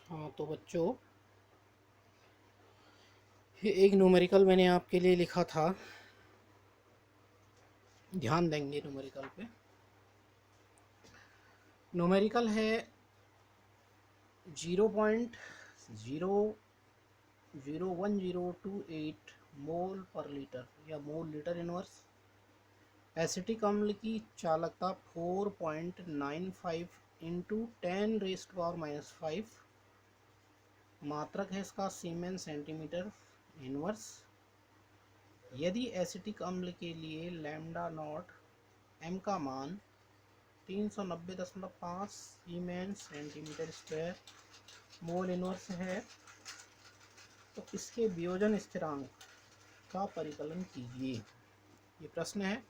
हाँ तो बच्चों, ये एक न्यूमेरिकल मैंने आपके लिए लिखा था। ध्यान देंगे न्यूमेरिकल पे। न्यूमेरिकल है 0.00108 मोल पर लीटर या मोल लीटर इनवर्स। एसिटिक अम्ल की चालकता 4.95 इंटू 10⁻⁻5। मात्रक है इसका सीमेन सेंटीमीटर इनवर्स। यदि एसिटिक अम्ल के लिए लैम्डा नॉट एम का मान 390.5 सीमेन सेंटीमीटर स्क्वायर मोल इनवर्स है, तो इसके वियोजन स्थिरांक का परिकलन कीजिए। ये प्रश्न है।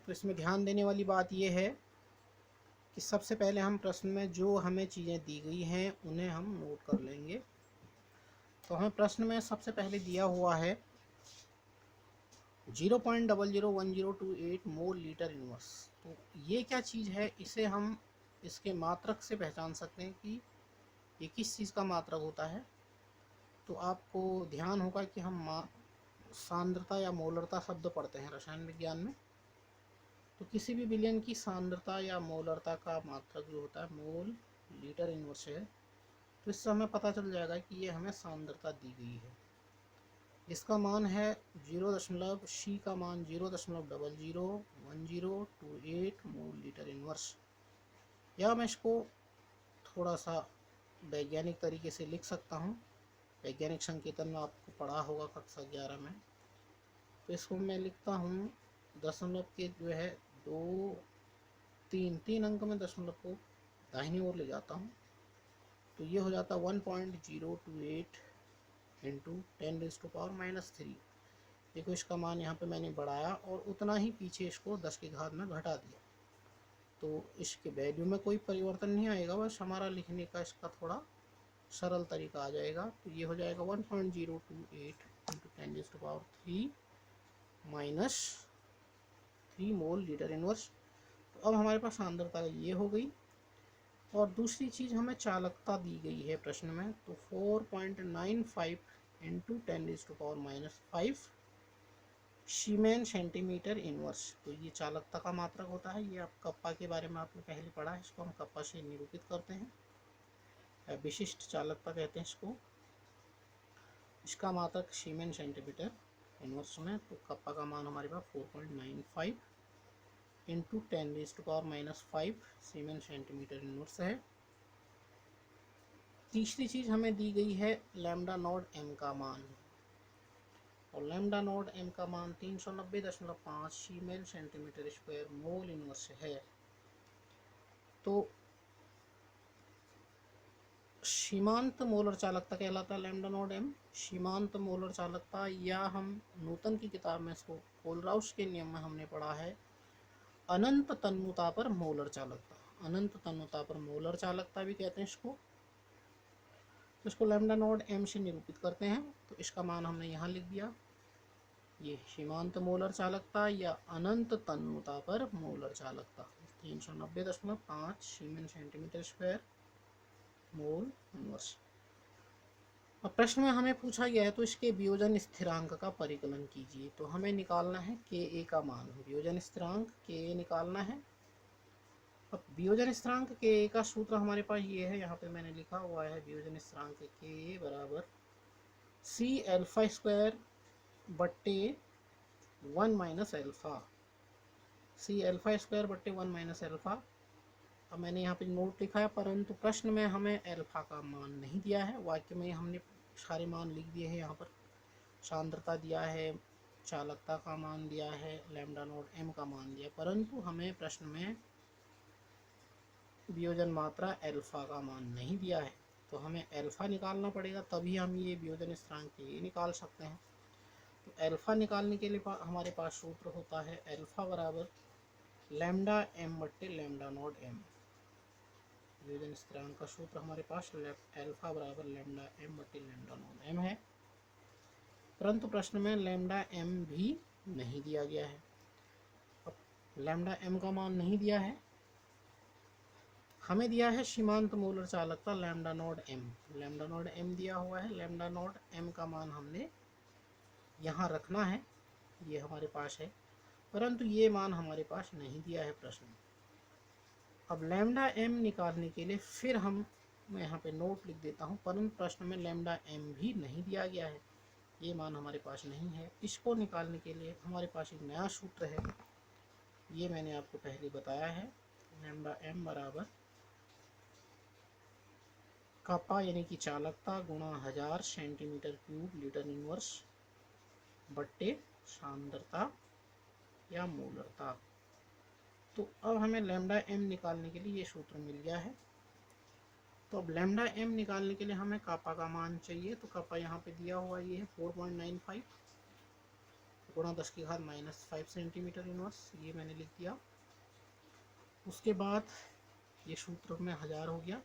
तो इसमें ध्यान देने वाली बात यह है कि सबसे पहले हम प्रश्न में जो हमें चीज़ें दी गई हैं उन्हें हम नोट कर लेंगे। तो हमें प्रश्न में सबसे पहले दिया हुआ है 0.001028 मोल लीटर इनवर्स। तो ये क्या चीज़ है, इसे हम इसके मात्रक से पहचान सकते हैं कि ये किस चीज़ का मात्रक होता है। तो आपको ध्यान होगा कि हम सांद्रता या मोलरता शब्द पढ़ते हैं रसायन विज्ञान में। तो किसी भी विलयन की सांद्रता या मोलरता का मात्रक जो होता है मोल लीटर इनवर्स है। तो इससे हमें पता चल जाएगा कि ये हमें सांद्रता दी गई है। इसका मान है 0. सी का मान 0.001028 मोल लीटर इनवर्स। या मैं इसको थोड़ा सा वैज्ञानिक तरीके से लिख सकता हूँ। वैज्ञानिक संकेतन में आपको पढ़ा होगा कक्षा 11 में। तो इसको मैं लिखता हूँ दशमलव के जो है दो तीन अंक में दशमलव को दाहिनी ओर ले जाता हूँ। तो ये हो जाता 1.028 इंटू 10⁻⁻3। देखो इसका मान यहाँ पे मैंने बढ़ाया और उतना ही पीछे इसको 10 की घात में घटा दिया। तो इसके वैल्यू में कोई परिवर्तन नहीं आएगा, बस हमारा लिखने का इसका थोड़ा सरल तरीका आ जाएगा। तो ये हो जाएगा 1.028 into 10⁻³ minus 3 mole litre inverse. तो अब हमारे पास सांद्रता ये हो गई। और दूसरी चीज़ हमें चालकता दी गई है प्रश्न में। तो 4.95 इंटू 10⁻⁻5 सीमेन सेंटीमीटर इनवर्स। तो ये चालकता का मात्रक होता है। ये आप कप्पा के बारे में आपने पहले पढ़ा है। इसको हम कप्पा से निरूपित करते हैं, विशिष्ट चालकता कहते हैं इसको। इसका मात्रक सीमेन सेंटीमीटर इनवर्स में। तो कप्पा का मान हमारे पास 4.95 इंटू 10⁻⁻5 सीमेन सेंटीमीटर इनवर्स है। तीसरी चीज़ हमें दी गई है लैम्डा नॉट एम का मान। और लैम्डा नॉट एम का मान 390.5 सीमेन सेंटीमीटर स्क्वायर मोल इनवर्स है। तो सीमांत मोलर चालकता कहलाता है लैम्डा नॉट एम। सीमांत मोलर चालकता, या हम न्यूटन की किताब में इसको कोलराउस के नियम में हमने पढ़ा है अनंत तन्यता पर मोलर चालकता। अनंत तन्यता पर मोलर चालकता भी कहते हैं इसको। तो इसको लैम्डा नॉट एम से निरूपित करते हैं। तो इसका मान हमने यहाँ लिख दिया। ये सीमांत मोलर चालकता या अनंत तन्यता पर मोलर चालकता 390.5 सीमेन सेंटीमीटर स्क्वायर मोल इनवर्स। अब प्रश्न में हमें पूछा गया है तो इसके वियोजन स्थिरांक का परिकलन कीजिए। तो हमें निकालना है के ए का मान। वियोजन स्थिरांक के ए निकालना है। अब वियोजन स्थिरांक के ए का सूत्र हमारे पास ये है, यहाँ पे मैंने लिखा हुआ है। वियोजन स्थिरांक के ए बराबर सी एल्फा स्क्वायर बट्टे 1 माइनस एल्फा। सी एल्फा स्क्वायर बट्टे 1 माइनस एल्फा। अब मैंने यहाँ पे नोट लिखा है, परंतु प्रश्न में हमें एल्फा का मान नहीं दिया है। वाक्य में हमने सारे मान लिख दिए हैं। यहाँ पर सांद्रता दिया है, चालकता का मान दिया है, लैम्डा नॉट एम का मान दिया, परंतु हमें प्रश्न में वियोजन मात्रा एल्फा का मान नहीं दिया है। तो हमें एल्फा निकालना पड़ेगा, तभी हम ये वियोजन स्थिरांक ये निकाल सकते हैं। तो एल्फा निकालने के लिए हमारे पास सूत्र होता है एल्फा बराबर लैम्डा एम बट्टे लैम्डा नॉट एम। वियोजन स्थिरांक का सूत्र हमारे पास एल्फा बराबर लैम्डा एम बट्टे लैम्डा नॉट एम है। परंतु प्रश्न में लैम्डा एम भी नहीं दिया गया है। अब लैम्डा एम का मान नहीं दिया है, हमें दिया है सीमांत मोलर चालकता lambda nought M, lambda nought M दिया हुआ है। लैम्डा नॉट एम का मान हमने यहाँ रखना है, ये हमारे पास है, परंतु ये मान हमारे पास नहीं दिया है प्रश्न में। अब लैम्डा एम निकालने के लिए फिर मैं यहाँ पे नोट लिख देता हूँ, परंतु प्रश्न में लैम्डा एम भी नहीं दिया गया है, ये मान हमारे पास नहीं है। इसको निकालने के लिए हमारे पास एक नया सूत्र है, ये मैंने आपको पहले बताया है। लैम्डा एम बराबर कपा यानी कि चालकता गुणा 1000 सेंटीमीटर क्यूब लीटर इनवर्स बट्टे सांद्रता या मोलरता। तो अब हमें लैम्डा एम निकालने के लिए ये सूत्र मिल गया है। तो अब लैम्डा एम निकालने के लिए हमें कापा का मान चाहिए, तो कापा यहाँ पे दिया हुआ ये है 4.95 गुणा 10⁻⁻5 सेंटीमीटर इनवर्स, ये मैंने लिख दिया। उसके बाद ये सूत्र में 1000 हो गया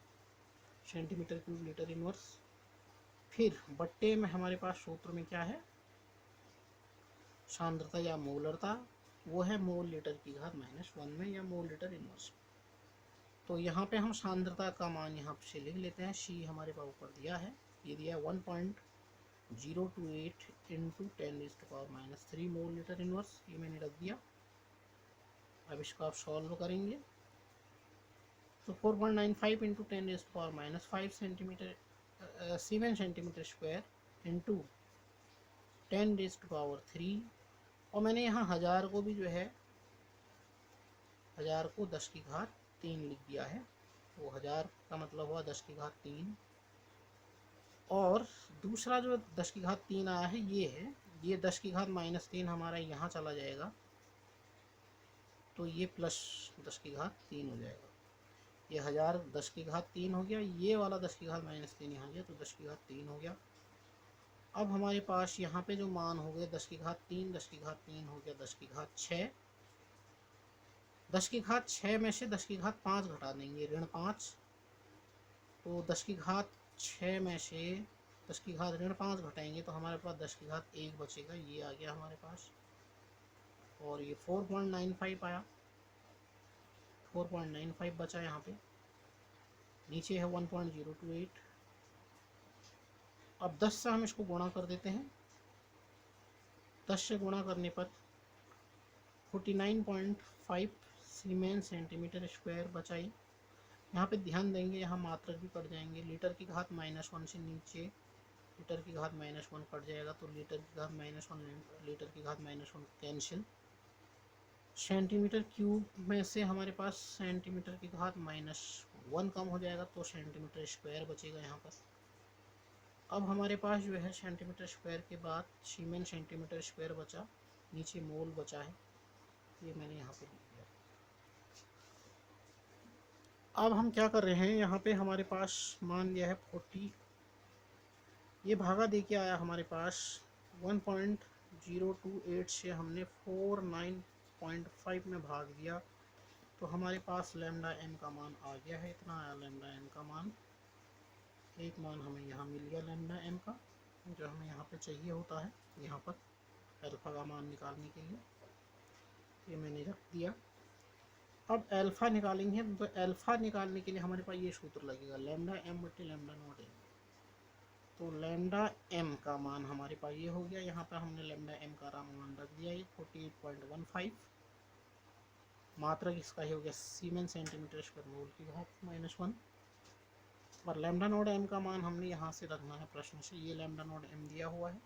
सेंटीमीटर क्यूब लीटर इनवर्स, फिर बट्टे में हमारे पास सूत्र में क्या है, सांद्रता या मोलरता, वो है मोल लीटर की घात -1 में या मोल लीटर इनवर्स। तो यहाँ पे हम सांद्रता का मान यहाँ से लिख लेते हैं, सी हमारे पास ऊपर दिया है, ये दिया 1.028 इंटू 10⁻³ मोल लीटर इनवर्स, ये मैंने रख दिया। अब इसको आप सॉल्व करेंगे तो 4.95 इंटू 10⁻⁵ सेंटीमीटर सीमेन सेंटीमीटर स्क्वायर इंटू 10⁻³ और मैंने यहाँ 1000 को भी जो है 1000 को 10⁻³ लिख दिया है, तो 1000 का मतलब हुआ 10⁻³ और दूसरा जो 10⁻³ आया है ये है, ये 10⁻³ हमारा यहाँ चला जाएगा, तो ये प्लस 10⁻³ हो जाएगा। ये 1000 10⁻³ हो गया, ये वाला 10⁻³ यहाँ गया, तो 10⁻³ हो गया। अब हमारे पास यहाँ पे जो मान हो गए 10⁻³ 10⁻³ हो गया 10⁻6, 10⁻6 में से 10⁻5 घटा देंगे, ऋण 5, तो 10⁻6 में से 10⁻5 घटाएंगे तो हमारे पास 10⁻1 बचेगा, ये आ गया हमारे पास। और ये 4.95 आया, 4.95 बचा यहाँ पे, नीचे है 1.028। अब 10 से हम इसको गुणा कर देते हैं, 10 से गुणा करने पर 49.5 सीमेन सेंटीमीटर स्क्वायर बचाई। यहाँ पे ध्यान देंगे, यहाँ मात्रक भी कट जाएंगे, लीटर की घात -1 से नीचे लीटर की घात -1 कट जाएगा, तो लीटर की घात -1 लीटर की घात -1 कैंसिल। सेंटीमीटर क्यूब में से हमारे पास सेंटीमीटर की घात -1 कम हो जाएगा, तो सेंटीमीटर स्क्वायर बचेगा यहाँ पर। अब हमारे पास जो है सेंटीमीटर स्क्वायर के बाद सीमेन सेंटीमीटर स्क्वायर बचा, नीचे मोल बचा है, ये मैंने यहाँ पे लिख दिया। अब हम क्या कर रहे हैं, यहाँ पे हमारे पास मान लिया है 40, ये भागा दे के आया हमारे पास 1.028 से हमने 49.5 में भाग दिया, तो हमारे पास लैम्डा एम का मान आ गया है, इतना आया लैम्डा एम का मान। एक मान हमें यहाँ मिल गया लैम्डा एम का, जो हमें यहाँ पे चाहिए होता है, यहाँ पर अल्फ़ा का मान निकालने के लिए, ये मैंने रख दिया। अब अल्फ़ा निकालेंगे, तो अल्फ़ा निकालने के लिए हमारे पास ये सूत्र लगेगा, लैम्डा एम बटे लैम्डा नॉट एम। तो लैम्डा एम का मान हमारे पास ये हो गया, यहाँ पर हमने लैम्डा एम का मान रख दिया, ये 48.15, मात्रक इसका ही हो गया सीमेन सेंटीमीटर स्क्वायर मोल की घात -1, और लैम्डा नॉट एम का मान हमने यहाँ से रखना है प्रश्न से, ये लैम्डा नॉट एम दिया हुआ है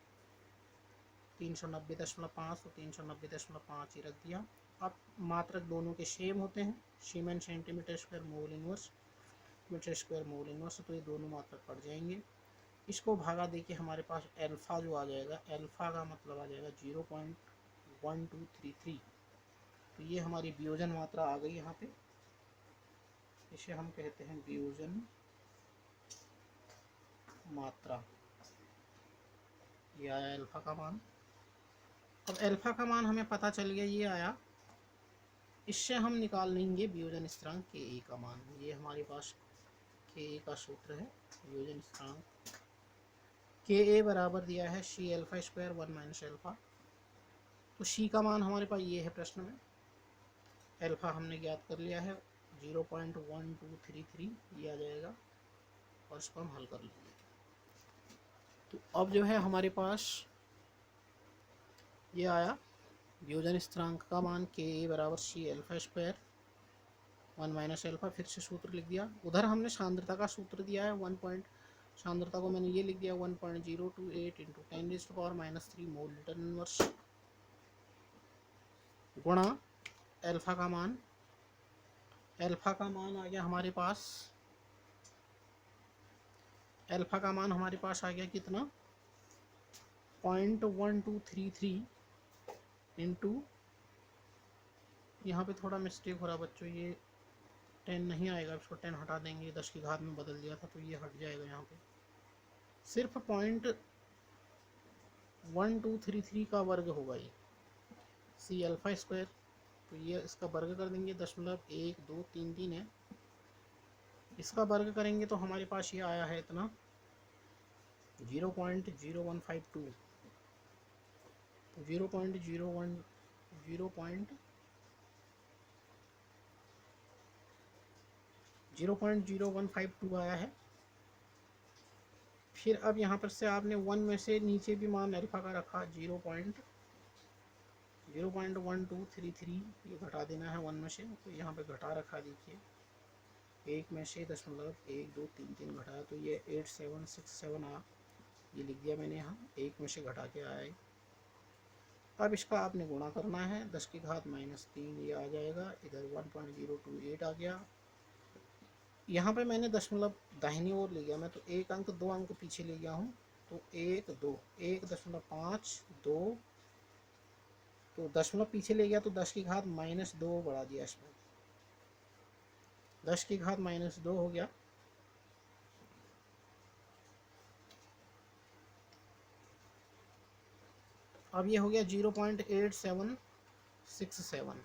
390.5, तो 390.5 ही रख दिया। अब मात्रक दोनों के सेम होते हैं, siemens centimetre square mole inverse metre square mole inverse, तो ये दोनों मात्रक पड़ जाएंगे। इसको भागा दे के हमारे पास अल्फ़ा जो आ जाएगा, अल्फ़ा का मतलब आ जाएगा 0.1233, तो ये हमारी वियोजन मात्रा आ गई यहाँ पे, इसे हम कहते हैं वियोजन मात्रा, ये आया अल्फ़ा का मान। अब अल्फ़ा का मान हमें पता चल गया, ये आया, इससे हम निकाल लेंगे वियोजन स्थिरांक के ए का मान, ये हमारे पास के ए का सूत्र है, वियोजन स्थिरांक के ए बराबर दिया है सी अल्फ़ा स्क्वायर 1 - अल्फ़ा, तो सी का मान हमारे पास ये है प्रश्न में, अल्फ़ा हमने ज्ञात कर लिया है 0.1233 ये आ जाएगा और इसको हम हल कर लेंगे। तो अब जो है हमारे पास ये आया वियोजन स्थिरांक का मान k बराबर c alpha square 1 minus alpha, फिर से सूत्र लिख दिया। उधर हमने सांद्रता का सूत्र दिया है 1 पॉइंट, सांद्रता को मैंने ये लिख दिया 1.028 इंटू 10⁻³ मोल लीटर इनवर्स गुणा अल्फा का मान। अल्फा का मान आ गया हमारे पास, अल्फा का मान हमारे पास आ गया कितना 0.1233 इंटू, यहाँ पे थोड़ा मिस्टेक हो रहा बच्चों, ये 10 नहीं आएगा, इसको 10 हटा देंगे, 10 की घात में बदल दिया था तो ये हट जाएगा। यहाँ पे सिर्फ 0.1233 का वर्ग होगा ये c अल्फा स्क्वायर, तो ये इसका वर्ग कर देंगे 0.1233 है, इसका वर्ग करेंगे तो हमारे पास ये आया है इतना 0.0152, 0.0152 आया है। फिर अब यहाँ पर से आपने 1 में से नीचे भी मान अल्फा का रखा 0.1233, ये घटा देना है 1 में से, तो यहाँ पे घटा रखा, देखिए 1 में से 0.1233 घटाया तो ये 8767 आ, ये लिख दिया मैंने यहाँ, 1 में से घटा के आया है। अब इसका आपने गुणा करना है 10 की घात -3, ये आ जाएगा, इधर 1.028 आ गया। यहाँ पे मैंने दशमलव दाहिनी ओर ले गया मैं, तो एक अंक 2 अंक पीछे ले गया हूँ, तो 1.5 2, तो दशमलव पीछे ले गया तो 10 की घात -2 बढ़ा दिया इसमें, 10 की घात -2 हो गया। अब ये हो गया 0.8767,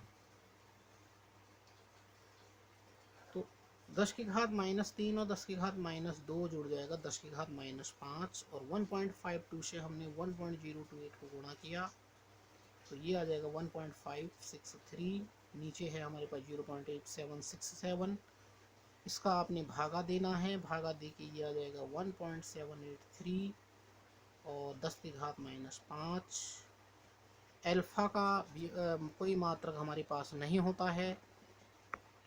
तो 10 की घात -3 और 10 की घात -2 जुड़ जाएगा 10 की घात -5, और 1.52 से हमने 1.028 को गुणा किया तो ये आ जाएगा 1.563, नीचे है हमारे पास 0.8767, इसका आपने भागा देना है, भागा दे के ये आ जाएगा 1.783 और 10 की घात -5। अल्फा का कोई मात्रक हमारे पास नहीं होता है,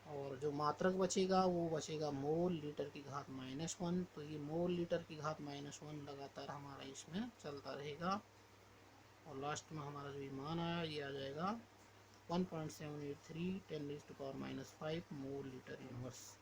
और जो मात्रक बचेगा वो बचेगा मोल लीटर की घात -1, तो ये मोल लीटर की घात -1 लगातार हमारा इसमें चलता रहेगा, और लास्ट में हमारा जो मान आया ये आ जाएगा 1.783 10⁻⁵ मोल लीटर इनवर्स।